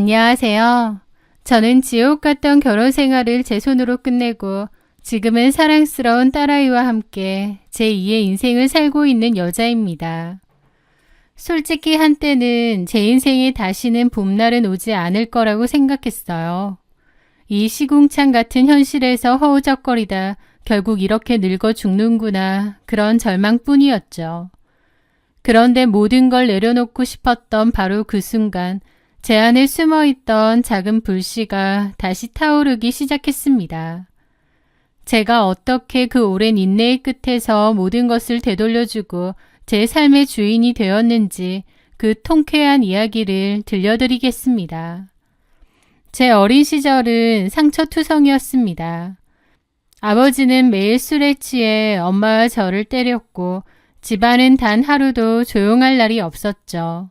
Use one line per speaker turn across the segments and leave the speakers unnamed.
안녕하세요. 저는 지옥 같던 결혼 생활을 제 손으로 끝내고 지금은 사랑스러운 딸아이와 함께 제2의 인생을 살고 있는 여자입니다. 솔직히 한때는 제 인생에 다시는 봄날은 오지 않을 거라고 생각했어요. 이 시궁창 같은 현실에서 허우적거리다 결국 이렇게 늙어 죽는구나, 그런 절망뿐이었죠. 그런데 모든 걸 내려놓고 싶었던 바로 그 순간 제 안에 숨어있던 작은 불씨가 다시 타오르기 시작했습니다. 제가 어떻게 그 오랜 인내의 끝에서 모든 것을 되돌려주고 제 삶의 주인이 되었는지 그 통쾌한 이야기를 들려드리겠습니다. 제 어린 시절은 상처투성이었습니다. 아버지는 매일 술에 취해 엄마와 저를 때렸고 집안은 단 하루도 조용할 날이 없었죠.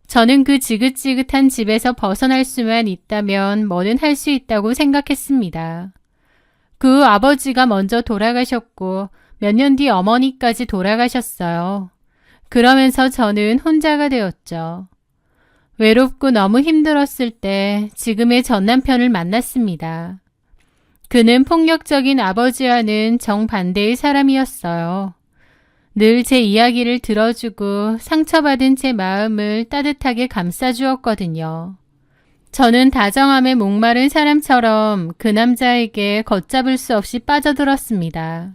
저는 그 지긋지긋한 집에서 벗어날 수만 있다면 뭐든 할 수 있다고 생각했습니다. 그 아버지가 먼저 돌아가셨고 몇 년 뒤 어머니까지 돌아가셨어요. 그러면서 저는 혼자가 되었죠. 외롭고 너무 힘들었을 때 지금의 전 남편을 만났습니다. 그는 폭력적인 아버지와는 정반대의 사람이었어요. 늘 제 이야기를 들어주고 상처받은 제 마음을 따뜻하게 감싸주었거든요. 저는 다정함에 목마른 사람처럼 그 남자에게 걷잡을 수 없이 빠져들었습니다.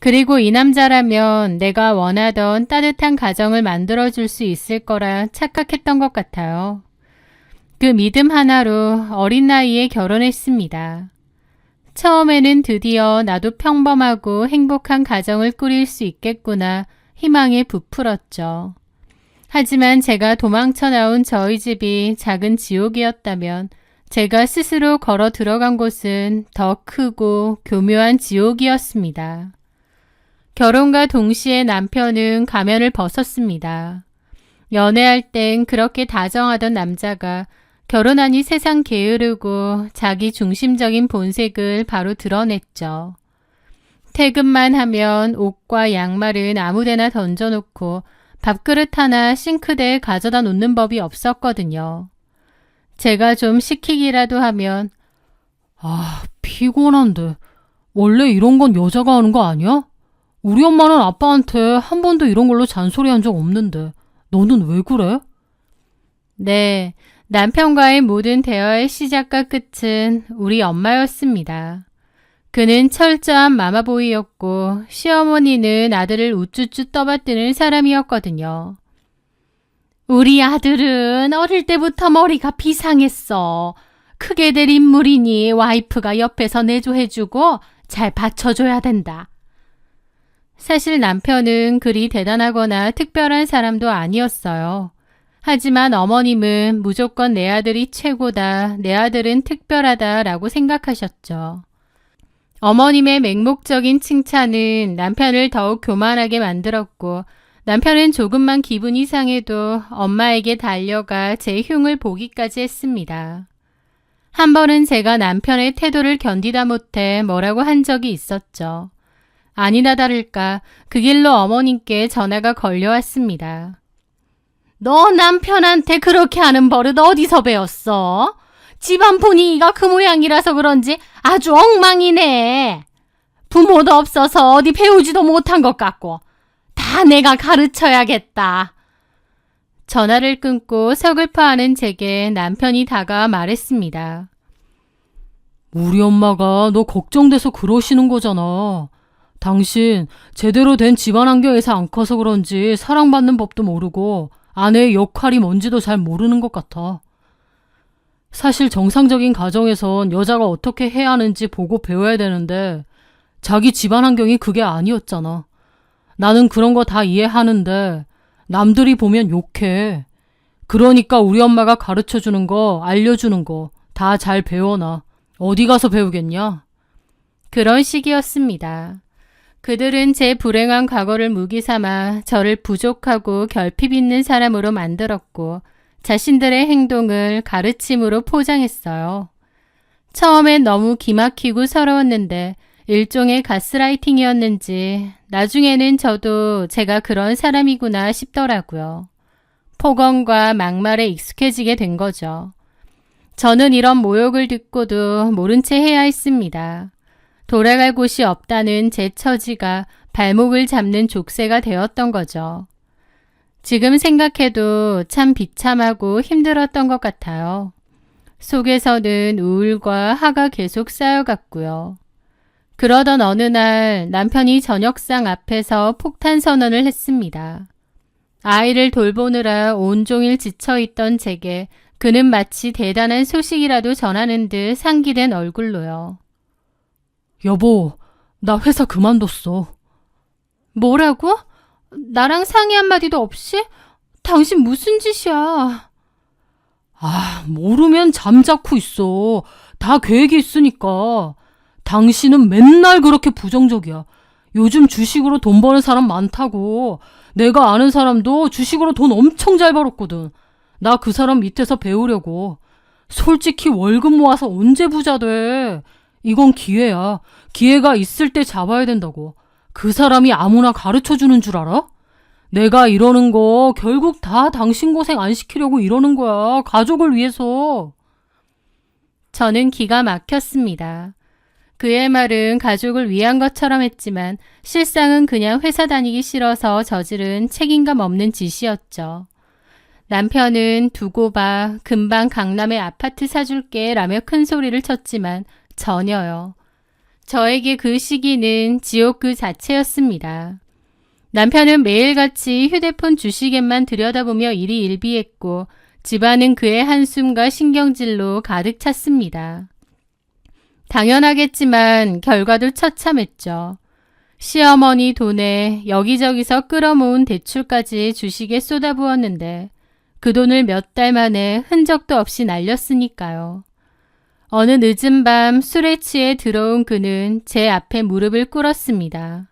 그리고 이 남자라면 내가 원하던 따뜻한 가정을 만들어줄 수 있을 거라 착각했던 것 같아요. 그 믿음 하나로 어린 나이에 결혼했습니다. 처음에는 드디어 나도 평범하고 행복한 가정을 꾸릴 수 있겠구나 희망에 부풀었죠. 하지만 제가 도망쳐 나온 저희 집이 작은 지옥이었다면 제가 스스로 걸어 들어간 곳은 더 크고 교묘한 지옥이었습니다. 결혼과 동시에 남편은 가면을 벗었습니다. 연애할 땐 그렇게 다정하던 남자가 결혼하니 세상 게으르고 자기 중심적인 본색을 바로 드러냈죠. 퇴근만 하면 옷과 양말은 아무데나 던져놓고 밥그릇 하나 싱크대에 가져다 놓는 법이 없었거든요. 제가 좀 시키기라도 하면
피곤한데 원래 이런 건 여자가 하는 거 아니야? 우리 엄마는 아빠한테 한 번도 이런 걸로 잔소리한 적 없는데 너는 왜 그래?
네, 남편과의 모든 대화의 시작과 끝은 우리 엄마였습니다. 그는 철저한 마마보이였고 시어머니는 아들을 우쭈쭈 떠받드는 사람이었거든요. 우리 아들은 어릴 때부터 머리가 비상했어. 크게 될 인물이니 와이프가 옆에서 내조해주고 잘 받쳐줘야 된다. 사실 남편은 그리 대단하거나 특별한 사람도 아니었어요. 하지만 어머님은 무조건 내 아들이 최고다, 내 아들은 특별하다라고 생각하셨죠. 어머님의 맹목적인 칭찬은 남편을 더욱 교만하게 만들었고 남편은 조금만 기분이 상해도 엄마에게 달려가 제 흉을 보기까지 했습니다. 한 번은 제가 남편의 태도를 견디다 못해 뭐라고 한 적이 있었죠. 아니나 다를까 그 길로 어머님께 전화가 걸려왔습니다. 너 남편한테 그렇게 하는 버릇 어디서 배웠어? 집안 분위기가 그 모양이라서 그런지 아주 엉망이네. 부모도 없어서 어디 배우지도 못한 것 같고 다 내가 가르쳐야겠다. 전화를 끊고 서글퍼하는 제게 남편이 다가와 말했습니다.
우리 엄마가 너 걱정돼서 그러시는 거잖아. 당신 제대로 된 집안 환경에서 안 커서 그런지 사랑받는 법도 모르고 아내의 역할이 뭔지도 잘 모르는 것 같아. 사실 정상적인 가정에선 여자가 어떻게 해야 하는지 보고 배워야 되는데 자기 집안 환경이 그게 아니었잖아. 나는 그런 거 다 이해하는데 남들이 보면 욕해. 그러니까 우리 엄마가 가르쳐주는 거, 알려주는 거 다 잘 배워놔. 어디 가서 배우겠냐?
그런 시기였습니다. 그들은 제 불행한 과거를 무기 삼아 저를 부족하고 결핍 있는 사람으로 만들었고 자신들의 행동을 가르침으로 포장했어요. 처음엔 너무 기막히고 서러웠는데 일종의 가스라이팅이었는지 나중에는 저도 제가 그런 사람이구나 싶더라고요. 폭언과 막말에 익숙해지게 된 거죠. 저는 이런 모욕을 듣고도 모른 채 해야 했습니다. 돌아갈 곳이 없다는 제 처지가 발목을 잡는 족쇄가 되었던 거죠. 지금 생각해도 참 비참하고 힘들었던 것 같아요. 속에서는 우울과 화가 계속 쌓여갔고요. 그러던 어느 날 남편이 저녁상 앞에서 폭탄 선언을 했습니다. 아이를 돌보느라 온종일 지쳐있던 제게 그는 마치 대단한 소식이라도 전하는 듯 상기된 얼굴로요.
여보, 나 회사 그만뒀어.
뭐라고? 나랑 상의 한마디도 없이? 당신 무슨 짓이야?
모르면 잠자코 있어. 다 계획이 있으니까. 당신은 맨날 그렇게 부정적이야. 요즘 주식으로 돈 버는 사람 많다고. 내가 아는 사람도 주식으로 돈 엄청 잘 벌었거든. 나 그 사람 밑에서 배우려고. 솔직히 월급 모아서 언제 부자 돼. 이건 기회야. 기회가 있을 때 잡아야 된다고. 그 사람이 아무나 가르쳐주는 줄 알아? 내가 이러는 거 결국 다 당신 고생 안 시키려고 이러는 거야. 가족을 위해서.
저는 기가 막혔습니다. 그의 말은 가족을 위한 것처럼 했지만 실상은 그냥 회사 다니기 싫어서 저지른 책임감 없는 짓이었죠. 남편은 두고 봐, 금방 강남에 아파트 사줄게 라며 큰 소리를 쳤지만 전혀요. 저에게 그 시기는 지옥 그 자체였습니다. 남편은 매일같이 휴대폰 주시계만 들여다보며 일이 일비했고 집안은 그의 한숨과 신경질로 가득 찼습니다. 당연하겠지만 결과도 처참했죠. 시어머니 돈에 여기저기서 끌어모은 대출까지 주식에 쏟아부었는데 그 돈을 몇 달 만에 흔적도 없이 날렸으니까요. 어느 늦은 밤 술에 취해 들어온 그는 제 앞에 무릎을 꿇었습니다.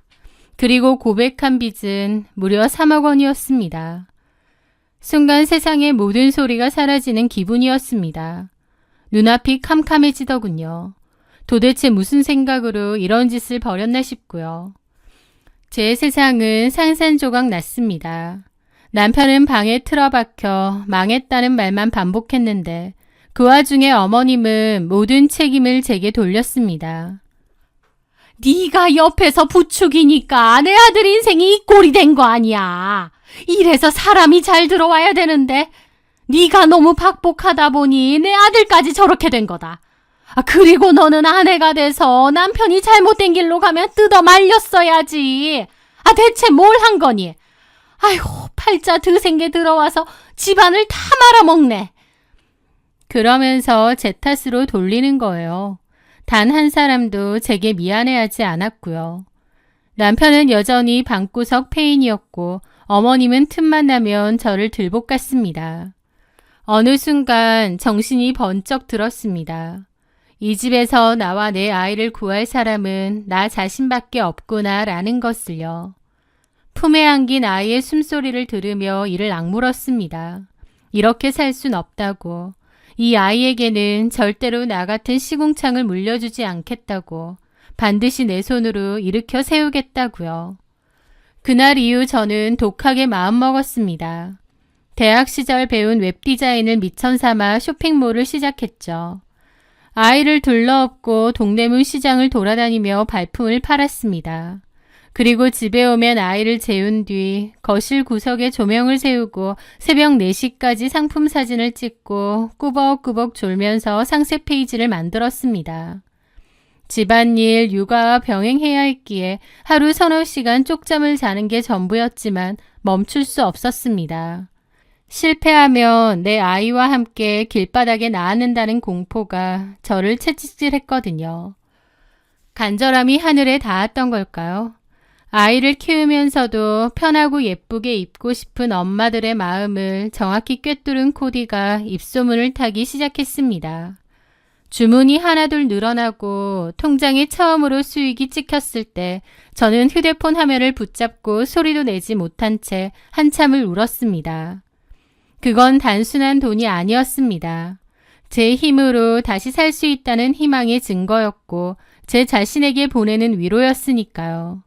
그리고 고백한 빚은 무려 3억 원이었습니다. 순간 세상의 모든 소리가 사라지는 기분이었습니다. 눈앞이 캄캄해지더군요. 도대체 무슨 생각으로 이런 짓을 벌였나 싶고요. 제 세상은 산산조각 났습니다. 남편은 방에 틀어박혀 망했다는 말만 반복했는데 그 와중에 어머님은 모든 책임을 제게 돌렸습니다. 네가 옆에서 부축이니까 내 아들 인생이 이 꼴이 된 거 아니야. 이래서 사람이 잘 들어와야 되는데 네가 너무 박복하다 보니 내 아들까지 저렇게 된 거다. 그리고 너는 아내가 돼서 남편이 잘못된 길로 가면 뜯어 말렸어야지. 대체 뭘 한 거니? 아이고, 팔자 드생게 들어와서 집안을 다 말아먹네. 그러면서 제 탓으로 돌리는 거예요. 단 한 사람도 제게 미안해하지 않았고요. 남편은 여전히 방구석 폐인이었고 어머님은 틈만 나면 저를 들볶았습니다. 어느 순간 정신이 번쩍 들었습니다. 이 집에서 나와 내 아이를 구할 사람은 나 자신밖에 없구나라는 것을요. 품에 안긴 아이의 숨소리를 들으며 이를 악물었습니다. 이렇게 살 순 없다고. 이 아이에게는 절대로 나 같은 시궁창을 물려주지 않겠다고. 반드시 내 손으로 일으켜 세우겠다고요. 그날 이후 저는 독하게 마음먹었습니다. 대학 시절 배운 웹디자인을 미천 삼아 쇼핑몰을 시작했죠. 아이를 둘러업고 동대문 시장을 돌아다니며 발품을 팔았습니다. 그리고 집에 오면 아이를 재운 뒤 거실 구석에 조명을 세우고 새벽 4시까지 상품 사진을 찍고 꾸벅꾸벅 졸면서 상세 페이지를 만들었습니다. 집안일, 육아와 병행해야 했기에 하루 서너 시간 쪽잠을 자는 게 전부였지만 멈출 수 없었습니다. 실패하면 내 아이와 함께 길바닥에 나앉는다는 공포가 저를 채찍질했거든요. 간절함이 하늘에 닿았던 걸까요? 아이를 키우면서도 편하고 예쁘게 입고 싶은 엄마들의 마음을 정확히 꿰뚫은 코디가 입소문을 타기 시작했습니다. 주문이 하나둘 늘어나고 통장에 처음으로 수익이 찍혔을 때 저는 휴대폰 화면을 붙잡고 소리도 내지 못한 채 한참을 울었습니다. 그건 단순한 돈이 아니었습니다. 제 힘으로 다시 살 수 있다는 희망의 증거였고 제 자신에게 보내는 위로였으니까요.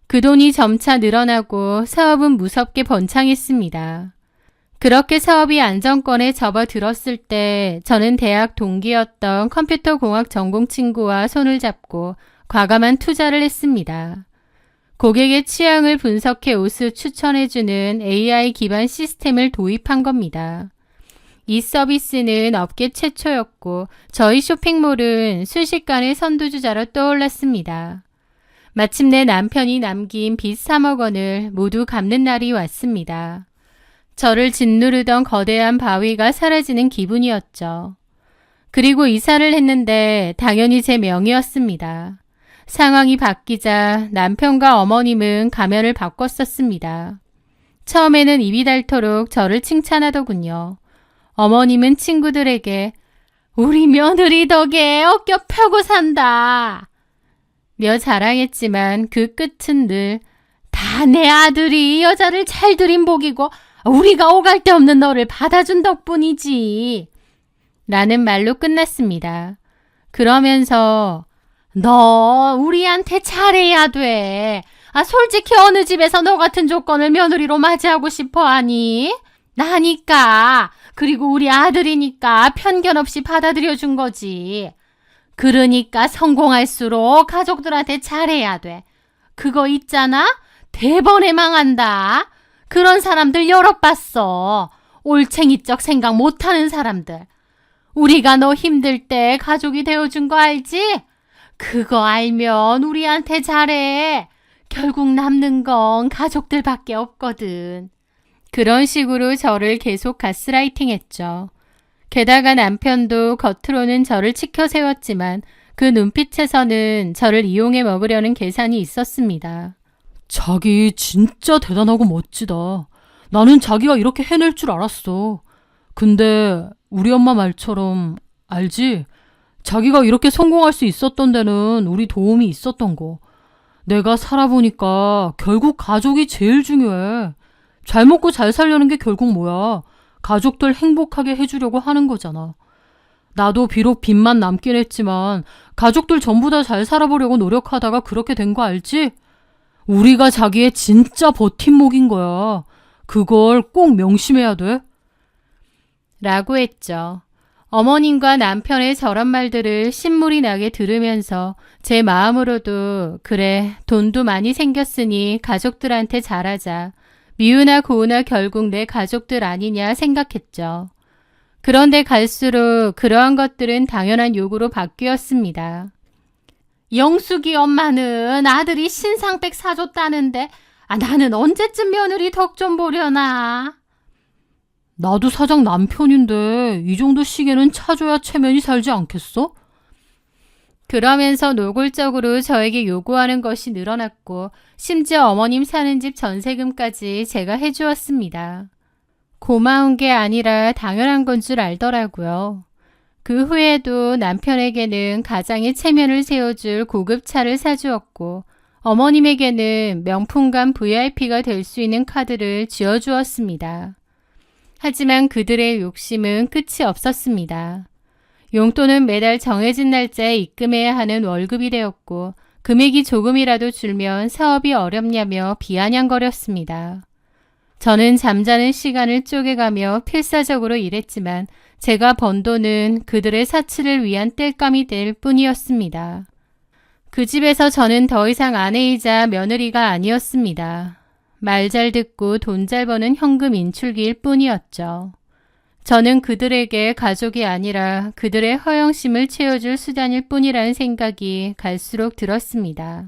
그 돈이 점차 늘어나고 사업은 무섭게 번창했습니다. 그렇게 사업이 안정권에 접어들었을 때 저는 대학 동기였던 컴퓨터공학 전공 친구와 손을 잡고 과감한 투자를 했습니다. 고객의 취향을 분석해 옷을 추천해주는 AI 기반 시스템을 도입한 겁니다. 이 서비스는 업계 최초였고 저희 쇼핑몰은 순식간에 선두주자로 떠올랐습니다. 마침내 남편이 남긴 빚 3억 원을 모두 갚는 날이 왔습니다. 저를 짓누르던 거대한 바위가 사라지는 기분이었죠. 그리고 이사를 했는데 당연히 제 명의였습니다. 상황이 바뀌자 남편과 어머님은 가면을 바꿨었습니다. 처음에는 입이 닳도록 저를 칭찬하더군요. 어머님은 친구들에게 우리 며느리 덕에 어깨 펴고 산다 며 자랑했지만 그 끝은 늘 다 내 아들이 여자를 잘 들인 복이고 우리가 오갈 데 없는 너를 받아준 덕분이지 라는 말로 끝났습니다. 그러면서 너 우리한테 잘해야 돼. 솔직히 어느 집에서 너 같은 조건을 며느리로 맞이하고 싶어 하니? 나니까. 그리고 우리 아들이니까 편견 없이 받아들여 준 거지. 그러니까 성공할수록 가족들한테 잘해야 돼. 그거 있잖아? 대번에 망한다. 그런 사람들 여럿 봤어. 올챙이적 생각 못하는 사람들. 우리가 너 힘들 때 가족이 되어준 거 알지? 그거 알면 우리한테 잘해. 결국 남는 건 가족들밖에 없거든. 그런 식으로 저를 계속 가스라이팅 했죠. 게다가 남편도 겉으로는 저를 치켜 세웠지만 그 눈빛에서는 저를 이용해 먹으려는 계산이 있었습니다.
자기 진짜 대단하고 멋지다. 나는 자기가 이렇게 해낼 줄 알았어. 근데 우리 엄마 말처럼 알지? 자기가 이렇게 성공할 수 있었던 데는 우리 도움이 있었던 거. 내가 살아보니까 결국 가족이 제일 중요해. 잘 먹고 잘 살려는 게 결국 뭐야? 가족들 행복하게 해주려고 하는 거잖아. 나도 비록 빚만 남긴 했지만 가족들 전부 다 잘 살아보려고 노력하다가 그렇게 된 거 알지? 우리가 자기의 진짜 버팀목인 거야. 그걸 꼭 명심해야 돼.
라고 했죠. 어머님과 남편의 저런 말들을 신물이 나게 들으면서 제 마음으로도 그래 돈도 많이 생겼으니 가족들한테 잘하자. 미우나 고우나 결국 내 가족들 아니냐 생각했죠. 그런데 갈수록 그러한 것들은 당연한 요구로 바뀌었습니다. 영숙이 엄마는 아들이 신상백 사줬다는데 나는 언제쯤 며느리 덕 좀 보려나.
나도 사장 남편인데 이 정도 시계는 차줘야 체면이 살지 않겠어?
그러면서 노골적으로 저에게 요구하는 것이 늘어났고 심지어 어머님 사는 집 전세금까지 제가 해주었습니다. 고마운 게 아니라 당연한 건 줄 알더라고요. 그 후에도 남편에게는 가장의 체면을 세워줄 고급차를 사주었고 어머님에게는 명품관 VIP가 될 수 있는 카드를 쥐어주었습니다. 하지만 그들의 욕심은 끝이 없었습니다. 용돈은 매달 정해진 날짜에 입금해야 하는 월급이 되었고 금액이 조금이라도 줄면 사업이 어렵냐며 비아냥거렸습니다. 저는 잠자는 시간을 쪼개가며 필사적으로 일했지만 제가 번 돈은 그들의 사치를 위한 땔감이 될 뿐이었습니다. 그 집에서 저는 더 이상 아내이자 며느리가 아니었습니다. 말 잘 듣고 돈 잘 버는 현금 인출기일 뿐이었죠. 저는 그들에게 가족이 아니라 그들의 허영심을 채워줄 수단일 뿐이라는 생각이 갈수록 들었습니다.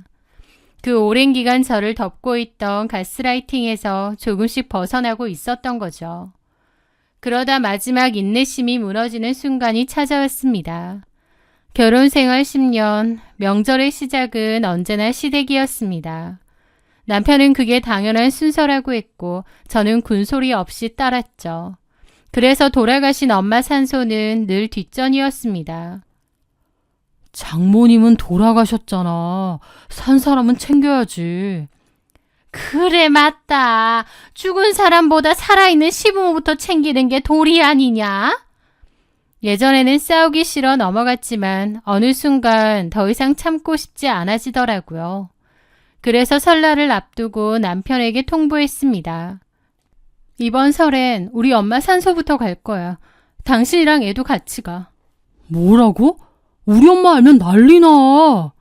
그 오랜 기간 저를 덮고 있던 가스라이팅에서 조금씩 벗어나고 있었던 거죠. 그러다 마지막 인내심이 무너지는 순간이 찾아왔습니다. 결혼 생활 10년, 명절의 시작은 언제나 시댁이었습니다. 남편은 그게 당연한 순서라고 했고 저는 군소리 없이 따랐죠. 그래서 돌아가신 엄마 산소는 늘 뒷전이었습니다.
장모님은 돌아가셨잖아. 산 사람은 챙겨야지.
그래 맞다. 죽은 사람보다 살아있는 시부모부터 챙기는 게 도리 아니냐? 예전에는 싸우기 싫어 넘어갔지만 어느 순간 더 이상 참고 싶지 않아지더라고요. 그래서 설날을 앞두고 남편에게 통보했습니다. 이번 설엔 우리 엄마 산소부터 갈 거야. 당신이랑 애도 같이 가.
뭐라고? 우리 엄마 알면 난리나.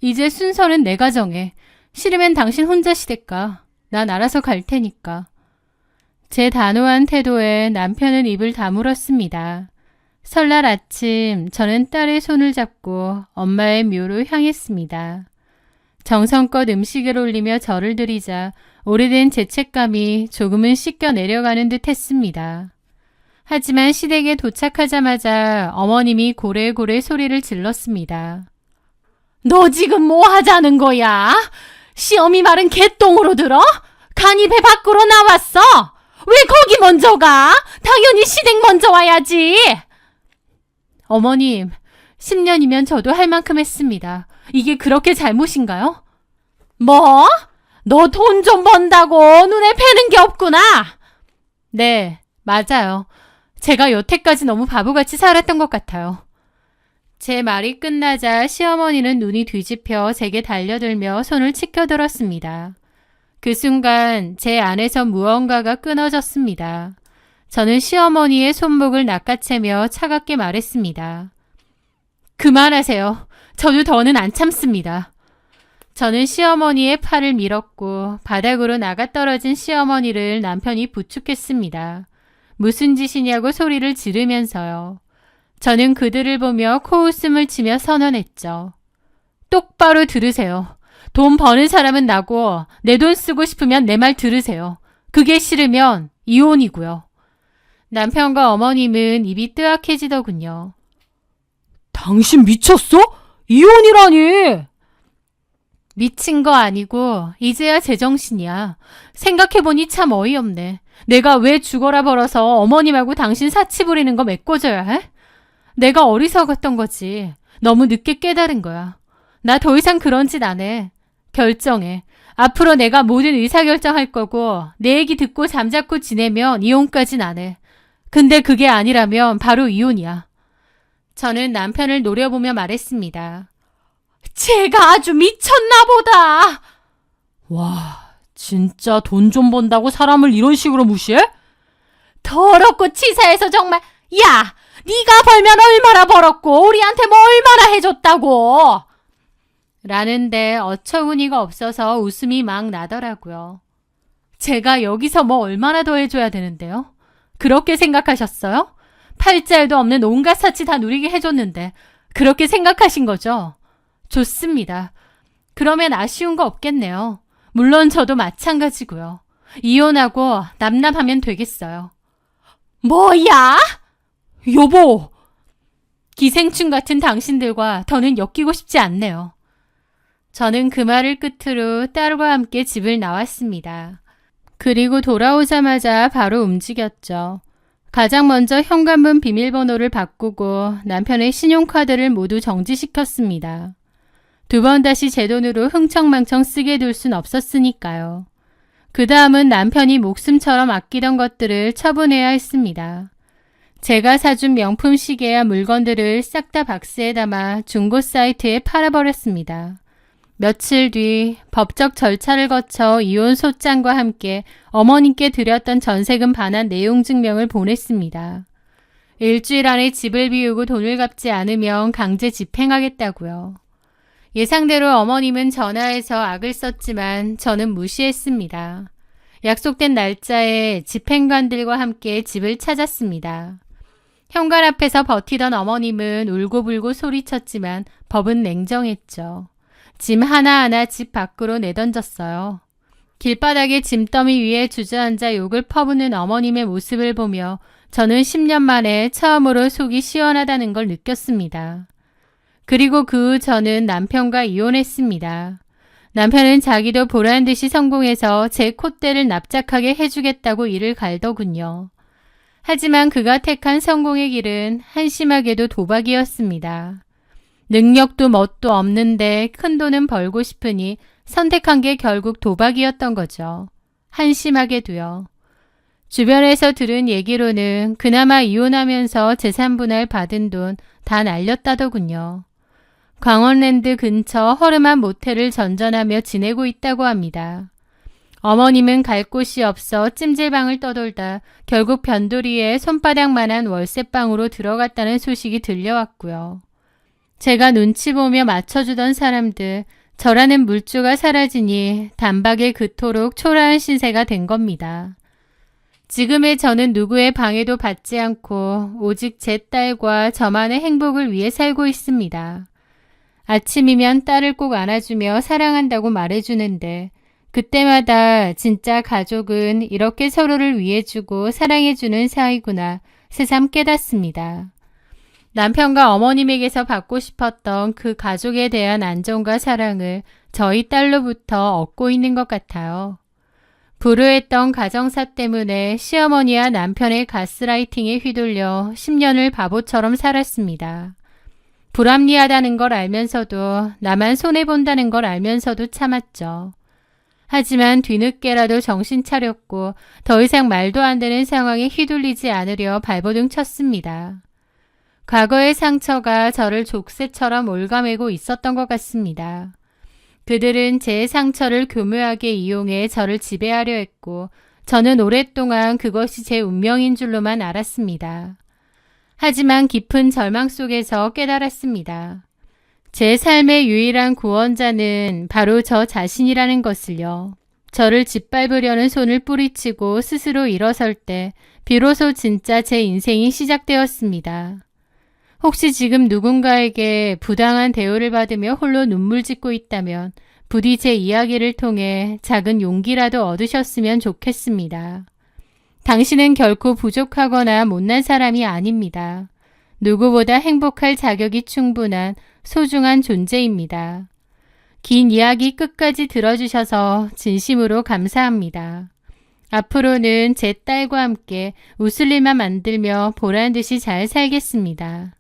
이제 순서는 내가 정해. 싫으면 당신 혼자 시댁 가. 난 알아서 갈 테니까. 제 단호한 태도에 남편은 입을 다물었습니다. 설날 아침 저는 딸의 손을 잡고 엄마의 묘로 향했습니다. 정성껏 음식을 올리며 절을 드리자 오래된 죄책감이 조금은 씻겨 내려가는 듯 했습니다. 하지만 시댁에 도착하자마자 어머님이 고래고래 소리를 질렀습니다. 너 지금 뭐 하자는 거야? 시어미 말은 개똥으로 들어? 간이 배 밖으로 나왔어? 왜 거기 먼저 가? 당연히 시댁 먼저 와야지. 어머님, 10년이면 저도 할 만큼 했습니다. 이게 그렇게 잘못인가요? 뭐? 너 돈 좀 번다고 눈에 뵈는 게 없구나. 네, 맞아요. 제가 여태까지 너무 바보같이 살았던 것 같아요. 제 말이 끝나자 시어머니는 눈이 뒤집혀 제게 달려들며 손을 치켜들었습니다. 그 순간 제 안에서 무언가가 끊어졌습니다. 저는 시어머니의 손목을 낚아채며 차갑게 말했습니다. 그만하세요. 저도 더는 안 참습니다. 저는 시어머니의 팔을 밀었고 바닥으로 나가 떨어진 시어머니를 남편이 부축했습니다. 무슨 짓이냐고 소리를 지르면서요. 저는 그들을 보며 코웃음을 치며 선언했죠. 똑바로 들으세요. 돈 버는 사람은 나고 내 돈 쓰고 싶으면 내 말 들으세요. 그게 싫으면 이혼이고요. 남편과 어머님은 입이 뜨악해지더군요.
당신 미쳤어? 이혼이라니!
미친 거 아니고 이제야 제정신이야. 생각해보니 참 어이없네. 내가 왜 죽어라 벌어서 어머님하고 당신 사치 부리는 거 메꿔줘야 해? 내가 어리석었던 거지. 너무 늦게 깨달은 거야. 나 더 이상 그런 짓 안 해. 결정해. 앞으로 내가 모든 의사결정할 거고 내 얘기 듣고 잠자코 지내면 이혼까진 안 해. 근데 그게 아니라면 바로 이혼이야. 저는 남편을 노려보며 말했습니다. 제가 아주 미쳤나 보다.
와, 진짜 돈 좀 번다고 사람을 이런 식으로 무시해?
더럽고 치사해서 정말. 야, 네가 벌면 얼마나 벌었고 우리한테 뭐 얼마나 해줬다고. 라는데 어처구니가 없어서 웃음이 막 나더라고요. 제가 여기서 뭐 얼마나 더 해줘야 되는데요? 그렇게 생각하셨어요? 팔자에도 없는 온갖 사치 다 누리게 해줬는데 그렇게 생각하신 거죠? 좋습니다. 그러면 아쉬운 거 없겠네요. 물론 저도 마찬가지고요. 이혼하고 남남하면 되겠어요. 뭐야?
여보!
기생충 같은 당신들과 더는 엮이고 싶지 않네요. 저는 그 말을 끝으로 딸과 함께 집을 나왔습니다. 그리고 돌아오자마자 바로 움직였죠. 가장 먼저 현관문 비밀번호를 바꾸고 남편의 신용카드를 모두 정지시켰습니다. 두 번 다시 제 돈으로 흥청망청 쓰게 둘 순 없었으니까요. 그 다음은 남편이 목숨처럼 아끼던 것들을 처분해야 했습니다. 제가 사준 명품 시계와 물건들을 싹 다 박스에 담아 중고 사이트에 팔아버렸습니다. 며칠 뒤 법적 절차를 거쳐 이혼 소장과 함께 어머님께 드렸던 전세금 반환 내용 증명을 보냈습니다. 일주일 안에 집을 비우고 돈을 갚지 않으면 강제 집행하겠다고요. 예상대로 어머님은 전화해서 악을 썼지만 저는 무시했습니다. 약속된 날짜에 집행관들과 함께 집을 찾았습니다. 현관 앞에서 버티던 어머님은 울고불고 소리쳤지만 법은 냉정했죠. 짐 하나하나 집 밖으로 내던졌어요. 길바닥에 짐더미 위에 주저앉아 욕을 퍼붓는 어머님의 모습을 보며 저는 10년 만에 처음으로 속이 시원하다는 걸 느꼈습니다. 그리고 그 후 저는 남편과 이혼했습니다. 남편은 자기도 보란듯이 성공해서 제 콧대를 납작하게 해주겠다고 이를 갈더군요. 하지만 그가 택한 성공의 길은 한심하게도 도박이었습니다. 능력도 멋도 없는데 큰 돈은 벌고 싶으니 선택한 게 결국 도박이었던 거죠. 한심하게도요. 주변에서 들은 얘기로는 그나마 이혼하면서 재산분할 받은 돈 다 날렸다더군요. 광원랜드 근처 허름한 모텔을 전전하며 지내고 있다고 합니다. 어머님은 갈 곳이 없어 찜질방을 떠돌다 결국 변두리에 손바닥만한 월세방으로 들어갔다는 소식이 들려왔고요. 제가 눈치 보며 맞춰주던 사람들, 저라는 물주가 사라지니 단박에 그토록 초라한 신세가 된 겁니다. 지금의 저는 누구의 방해도 받지 않고 오직 제 딸과 저만의 행복을 위해 살고 있습니다. 아침이면 딸을 꼭 안아주며 사랑한다고 말해주는데 그때마다 진짜 가족은 이렇게 서로를 위해주고 사랑해주는 사이구나 새삼 깨닫습니다. 남편과 어머님에게서 받고 싶었던 그 가족에 대한 안정과 사랑을 저희 딸로부터 얻고 있는 것 같아요. 불우했던 가정사 때문에 시어머니와 남편의 가스라이팅에 휘둘려 10년을 바보처럼 살았습니다. 불합리하다는 걸 알면서도 나만 손해본다는 걸 알면서도 참았죠. 하지만 뒤늦게라도 정신 차렸고 더 이상 말도 안 되는 상황에 휘둘리지 않으려 발버둥 쳤습니다. 과거의 상처가 저를 족쇄처럼 올가매고 있었던 것 같습니다. 그들은 제 상처를 교묘하게 이용해 저를 지배하려 했고 저는 오랫동안 그것이 제 운명인 줄로만 알았습니다. 하지만 깊은 절망 속에서 깨달았습니다. 제 삶의 유일한 구원자는 바로 저 자신이라는 것을요. 저를 짓밟으려는 손을 뿌리치고 스스로 일어설 때 비로소 진짜 제 인생이 시작되었습니다. 혹시 지금 누군가에게 부당한 대우를 받으며 홀로 눈물 짓고 있다면 부디 제 이야기를 통해 작은 용기라도 얻으셨으면 좋겠습니다. 당신은 결코 부족하거나 못난 사람이 아닙니다. 누구보다 행복할 자격이 충분한 소중한 존재입니다. 긴 이야기 끝까지 들어주셔서 진심으로 감사합니다. 앞으로는 제 딸과 함께 웃을 일만 만들며 보란듯이 잘 살겠습니다.